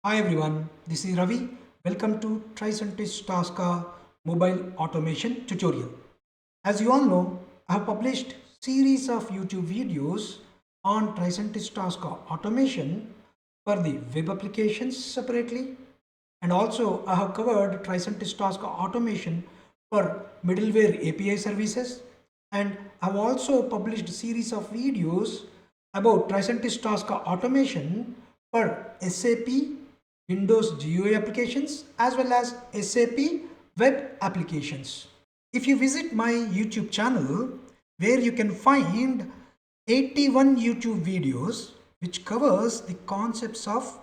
Hi everyone, this is Ravi. Welcome to Tricentis Tosca mobile automation tutorial. As you all know, I have published series of YouTube videos on Tricentis Tosca automation for the web applications separately, and also I have covered Tricentis Tosca automation for middleware API services, and I have also published a series of videos about Tricentis Tosca automation for SAP Windows GUI applications as well as SAP web applications. If you visit my YouTube channel, where you can find 81 YouTube videos which covers the concepts of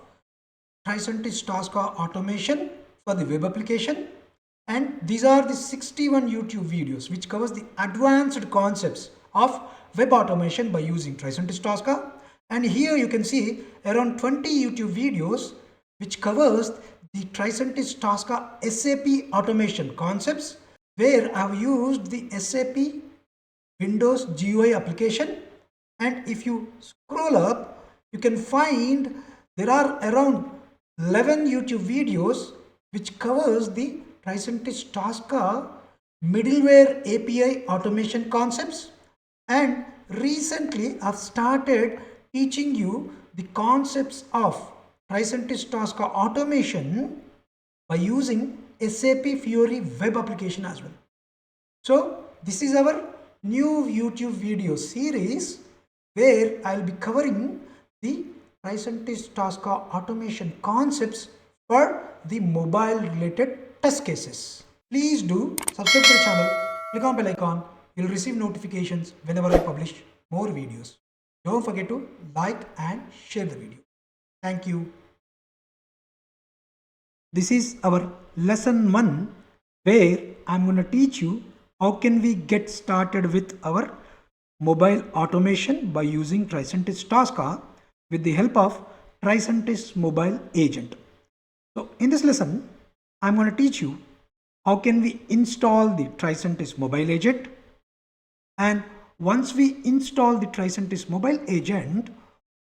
Tricentis Tosca automation for the web application, and these are the 61 YouTube videos which covers the advanced concepts of web automation by using Tricentis Tosca. And here you can see around 20 YouTube videos which covers the Tricentis Tosca SAP automation concepts, where I have used the SAP Windows GUI application. And if you scroll up, you can find there are around 11 YouTube videos which covers the Tricentis Tosca middleware API automation concepts. And recently I've started teaching you the concepts of Tricentis Tosca automation by using SAP Fiori web application as well. So this is our new YouTube video series where I'll be covering the Tricentis Tosca automation concepts for the mobile related test cases. Please do subscribe to the channel, click on bell icon, you'll receive notifications whenever I publish more videos. Don't forget to like and share the video. Thank you. This is our lesson 1 where I'm going to teach you how can we get started with our mobile automation by using Tricentis Tosca with the help of Tricentis mobile agent. So in this lesson, I'm going to teach you how can we install the Tricentis mobile agent, and once we install the Tricentis mobile agent,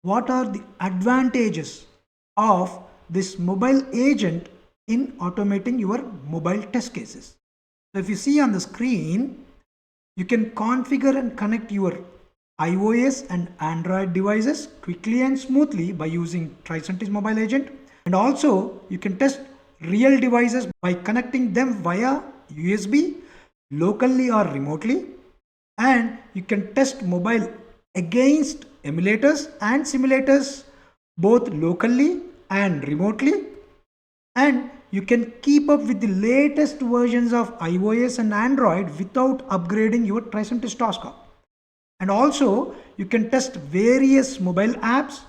what are the advantages of this mobile agent in automating your mobile test cases. So if you see on the screen, you can configure and connect your iOS and Android devices quickly and smoothly by using Tricentis mobile agent. And also you can test real devices by connecting them via USB locally or remotely. And you can test mobile against emulators and simulators both locally and remotely. And you can keep up with the latest versions of iOS and Android without upgrading your Tricentis Tosca. And also you can test various mobile apps,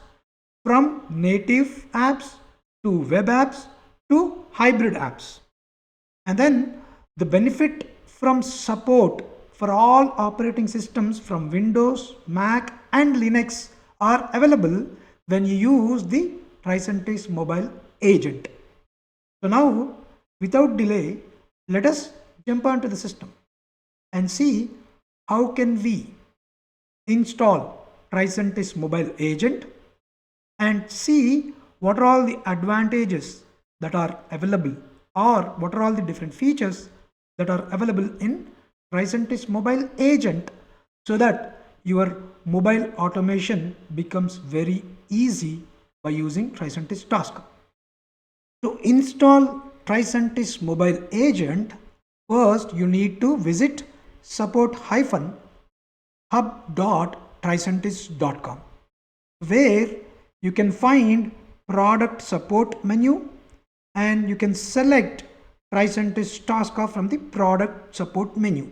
from native apps to web apps to hybrid apps. And then the benefit from support for all operating systems from Windows, Mac and Linux are available when you use the Tricentis mobile agent. So now, without delay, let us jump onto the system and see how can we install Tricentis mobile agent and see what are all the advantages that are available, or what are all the different features that are available in Tricentis mobile agent, so that your mobile automation becomes very easy by using Tricentis Tosca. To install Tricentis mobile agent, first you need to visit support-hub.tricentis.com, where you can find product support menu, and you can select Tricentis Tosca from the product support menu.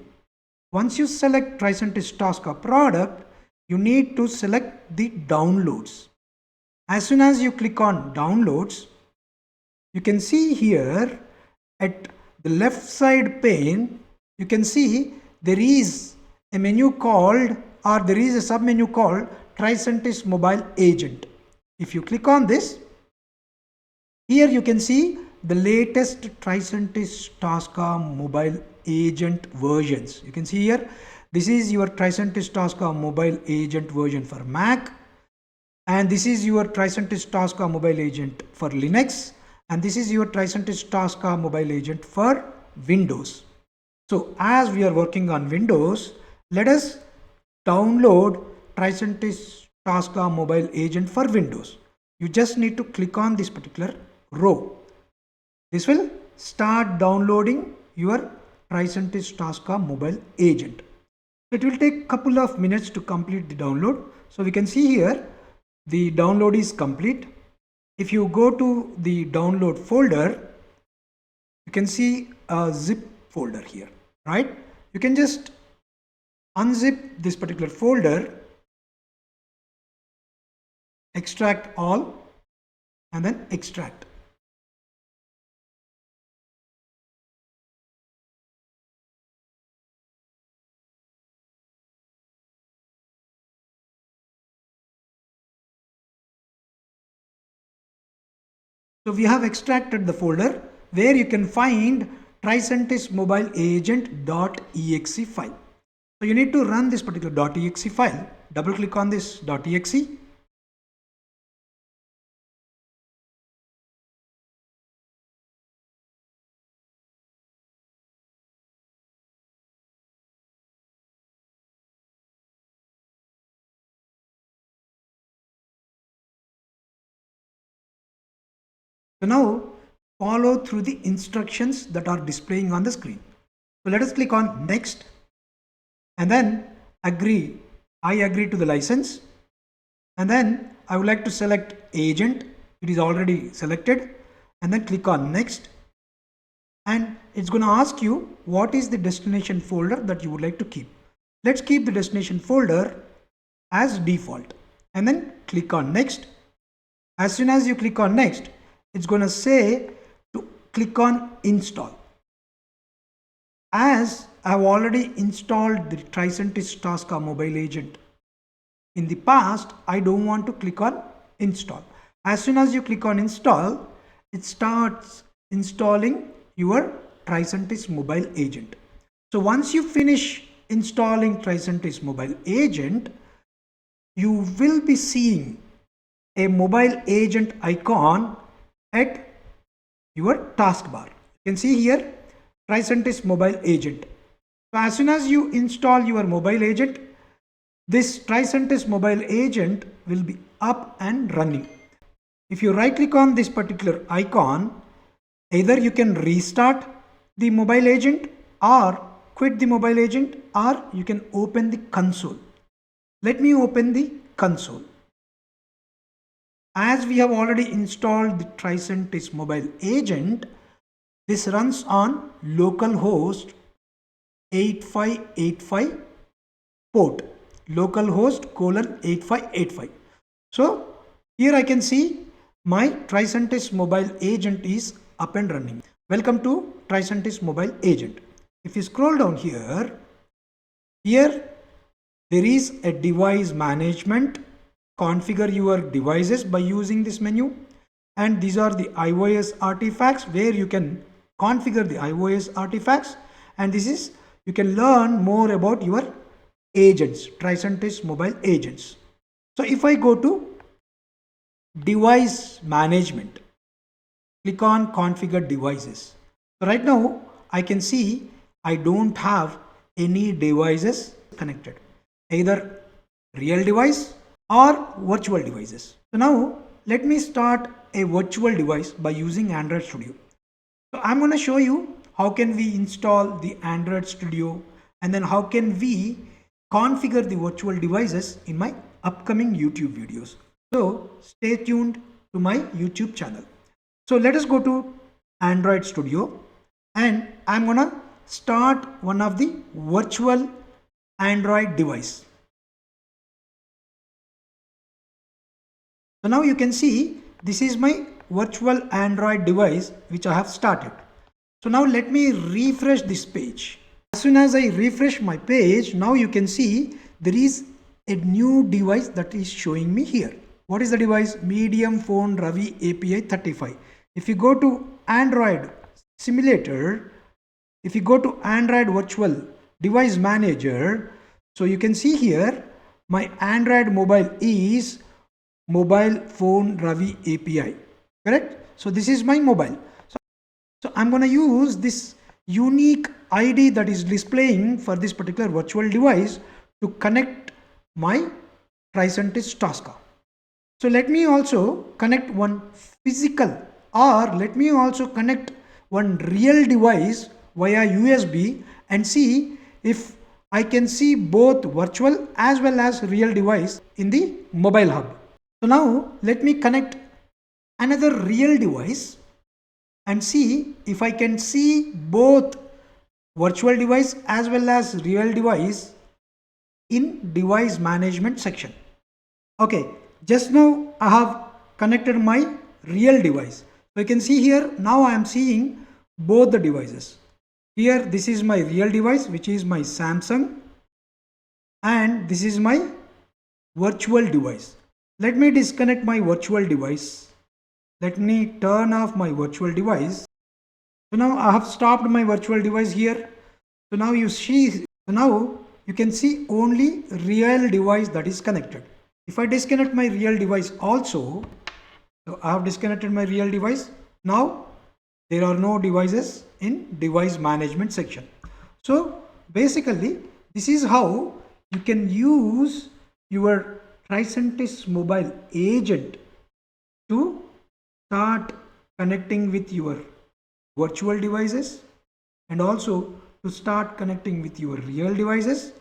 Once you select Tricentis Tosca product, you need to select the downloads. As soon as you click on downloads, you can see here at the left side pane, you can see there is a menu called, or there is a sub menu called Tricentis mobile agent. If you click on this, here you can see the latest Tricentis Tosca mobile agent versions. You can see here, this is your Tricentis Tosca mobile agent version for Mac, and this is your Tricentis Tosca mobile agent for Linux, and this is your Tricentis Tosca mobile agent for Windows. So as we are working on Windows, let us download Tricentis Tosca mobile agent for Windows. You just need to click on this particular row. This will start downloading your Tricentis Tosca mobile agent. It will take a couple of minutes to complete the download. So we can see here the download is complete. If you go to the download folder, you can see a zip folder here, right? You can just unzip this particular folder, extract all, and then extract. So we have extracted the folder where you can find Tricentis mobile agent.exe file. So you need to run this particular .exe file. Double click on this .exe. So now follow through the instructions that are displaying on the screen. So let us click on next and then agree. I agree to the license, and then I would like to select agent. It is already selected, and then click on next, and it's going to ask you what is the destination folder that you would like to keep. Let's keep the destination folder as default, and then click on next. As soon as you click on next, it's going to say to click on install. As I've already installed the Tricentis Tosca mobile agent in the past, I don't want to click on install. As soon as you click on install, it starts installing your Tricentis mobile agent. So once you finish installing Tricentis mobile agent, you will be seeing a mobile agent icon at your taskbar. You can see here Tricentis mobile agent. So as soon as you install your mobile agent, this Tricentis mobile agent will be up and running. If you right click on this particular icon, either you can restart the mobile agent or quit the mobile agent, or you can open the console. Let me open the console. As we have already installed the Tricentis mobile agent, this runs on localhost 8585 port, localhost:8585. So here I can see my Tricentis mobile agent is up and running. Welcome to Tricentis mobile agent. If you scroll down here there is a device management. Configure your devices by using this menu, and these are the iOS artifacts where you can configure the iOS artifacts, and this is you can learn more about your agents, Tricentis mobile agents. So if I go to device management, click on configure devices. So right now I can see I don't have any devices connected, either real device or virtual devices. So now let me start a virtual device by using Android Studio. So I'm going to show you how can we install the Android Studio, and then how can we configure the virtual devices in my upcoming YouTube videos. So stay tuned to my YouTube channel. So let us go to Android Studio, and I'm going to start one of the virtual Android device. So now you can see this is my virtual Android device which I have started. So now let me refresh this page. As soon as I refresh my page, now you can see there is a new device that is showing me here. What is the device? Medium Phone Ravi API 35. If you go to Android Simulator, if you go to Android Virtual Device Manager, so you can see here my Android mobile is mobile phone Ravi API, correct? So this is my mobile. So I'm going to use this unique ID that is displaying for this particular virtual device to connect my Tricentis Tosca. So let me also connect one physical, or let me also connect one real device via USB and see if I can see both virtual as well as real device in the mobile hub. So now let me connect another real device and see if I can see both virtual device as well as real device in device management section. Okay, just now I have connected my real device. So you can see here, now I am seeing both the devices. Here this is my real device, which is my Samsung, and this is my virtual device. Let me disconnect my virtual device. Let me turn off my virtual device. So now I have stopped my virtual device here. So now you see, so now you can see only real device that is connected. If I disconnect my real device also, so I have disconnected my real device. Now there are no devices in device management section. So basically this is how you can use your Tricentis mobile agent to start connecting with your virtual devices, and also to start connecting with your real devices,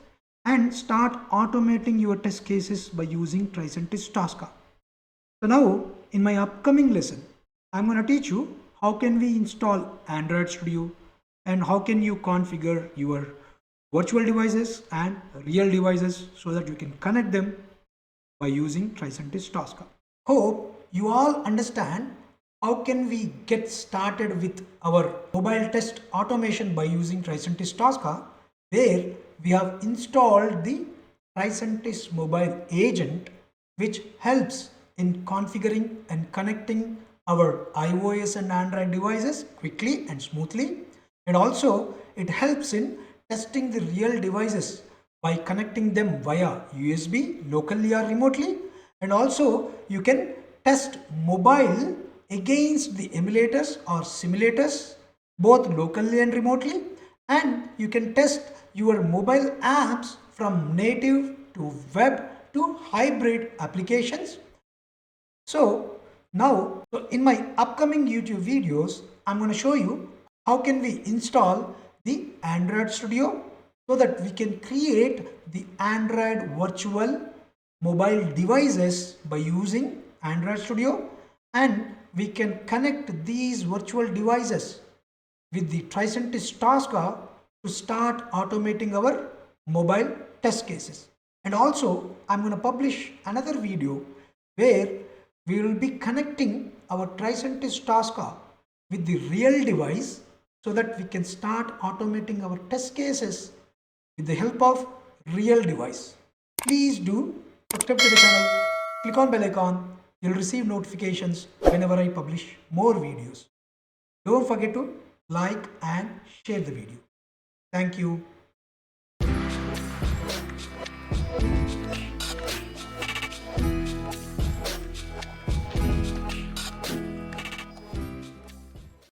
and start automating your test cases by using Tricentis Tosca. So now in my upcoming lesson, I'm going to teach you how can we install Android Studio and how can you configure your virtual devices and real devices so that you can connect them by using Tricentis Tosca. Hope you all understand how can we get started with our mobile test automation by using Tricentis Tosca, where we have installed the Tricentis mobile agent, which helps in configuring and connecting our iOS and Android devices quickly and smoothly, and also it helps in testing the real devices by connecting them via USB locally or remotely, and also you can test mobile against the emulators or simulators both locally and remotely, and you can test your mobile apps from native to web to hybrid applications. So now, in my upcoming YouTube videos, I'm going to show you how can we install the Android Studio so that we can create the Android virtual mobile devices by using Android Studio, and we can connect these virtual devices with the Tricentis Tosca to start automating our mobile test cases. And also I'm going to publish another video where we will be connecting our Tricentis Tosca with the real device so that we can start automating our test cases with the help of real device. Please do subscribe to the channel, click on bell icon, you'll receive notifications whenever I publish more videos. Don't forget to like and share the video. Thank you.